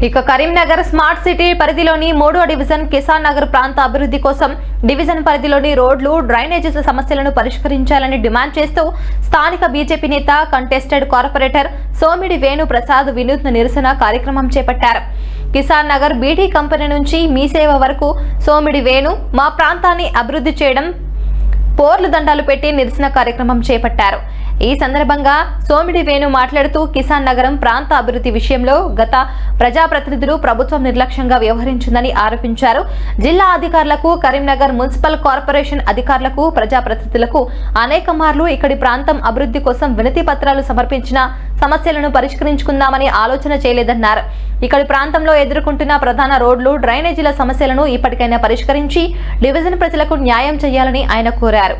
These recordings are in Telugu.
ఇక కరీంనగర్ స్మార్ట్ సిటీ పరిధిలోని 3వ డివిజన్ కిసాన్ నగర్ ప్రాంత అభివృద్ధి కోసం డివిజన్ పరిధిలోని రోడ్లు డ్రైనేజీ సమస్యలను పరిష్కరించాలని డిమాండ్ చేస్తూ స్థానిక బీజేపీ నేత కంటెస్టెడ్ కార్పొరేటర్ సోమిడి వేణు ప్రసాద్ వినూత్న నిరసన కార్యక్రమం చేపట్టారు. కిసాన్ నగర్ బీడీ కంపెనీ నుంచి మీ సేవ వరకు సోమిడి వేణు మా ప్రాంతాన్ని అభివృద్ధి చేయడం పోర్లు దండాలు పెట్టి నిరసన కార్యక్రమం చేపట్టారు. ఈ సందర్భంగా సోమిడి వేణు మాట్లాడుతూ కిసాన్ నగరం ప్రాంత అభివృద్ధి విషయంలో గత ప్రజాప్రతినిధులు ప్రభుత్వం నిర్లక్ష్యంగా వ్యవహరించిందని ఆరోపించారు. జిల్లా అధికారులకు, కరీంనగర్ మున్సిపల్ కార్పొరేషన్ అధికారులకు, ప్రజాప్రతినిధులకు అనేక మార్లు ఇక్కడి ప్రాంతం అభివృద్ధి కోసం వినతి పత్రాలు సమర్పించిన సమస్యలను పరిష్కరించుకుందామని ఆలోచన చేయలేదన్నారు. ఇక్కడి ప్రాంతంలో ఎదుర్కొంటున్న ప్రధాన రోడ్లు, డ్రైనేజీల సమస్యలను ఇప్పటికైనా పరిష్కరించి డివిజన్ ప్రజలకు న్యాయం చేయాలని ఆయన కోరారు.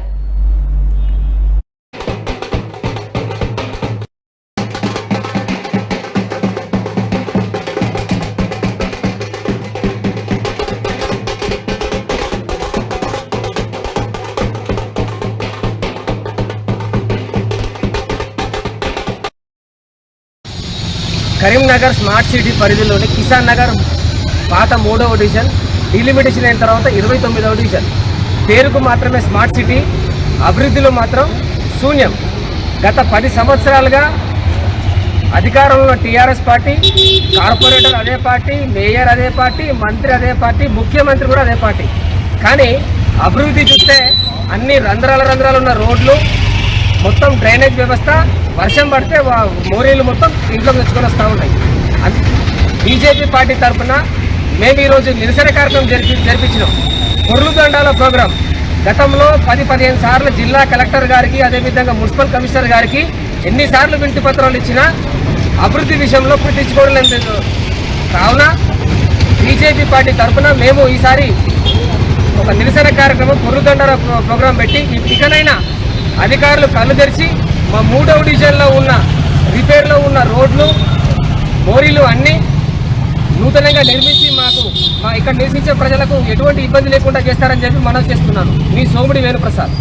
కరీంనగర్ స్మార్ట్ సిటీ పరిధిలోని కిసాన్ నగర్ పాత 3వ డివిజన్ డిలిమిటేషన్ అయిన తర్వాత 29వ డివిజన్. పేరుకు మాత్రమే స్మార్ట్ సిటీ, అభివృద్ధిలో మాత్రం శూన్యం. గత 10 సంవత్సరాలుగా అధికారంలో టీఆర్ఎస్ పార్టీ, కార్పొరేటర్ అదే పార్టీ, మేయర్ అదే పార్టీ, మంత్రి అదే పార్టీ, ముఖ్యమంత్రి కూడా అదే పార్టీ. కానీ అభివృద్ధి చూస్తే అన్ని రంధ్రాలు ఉన్న రోడ్లు, మొత్తం డ్రైనేజ్ వ్యవస్థ, వర్షం పడితే మోరీలు మొత్తం ఇంట్లోకి తెచ్చుకొని వస్తూ ఉన్నాయి. బీజేపీ పార్టీ తరఫున మేము ఈరోజు నిరసన కార్యక్రమం జరిపించినాం. పొర్లు దండాల ప్రోగ్రాం గతంలో 10-15 సార్లు జిల్లా కలెక్టర్ గారికి, అదేవిధంగా మున్సిపల్ కమిషనర్ గారికి ఎన్నిసార్లు వినతి పత్రాలు ఇచ్చినా అభివృద్ధి విషయంలో పట్టించుకోవడం లేదు. కావున బీజేపీ పార్టీ తరఫున మేము ఈసారి ఒక నిరసన కార్యక్రమం పొర్లు దండాల ప్రోగ్రాం పెట్టి ఇకనైనా అధికారులు కళ్ళు తెరిచి మా 3వ డివిజన్లో ఉన్న రిపేర్లో ఉన్న రోడ్లు, మోరీలు అన్నీ నూతనంగా నిర్మించి ఇక్కడ నివసించే ప్రజలకు ఎటువంటి ఇబ్బంది లేకుండా చేస్తారని చెప్పి మనం చేస్తున్నాను. మీ సోమిడి వేణు ప్రసాద్.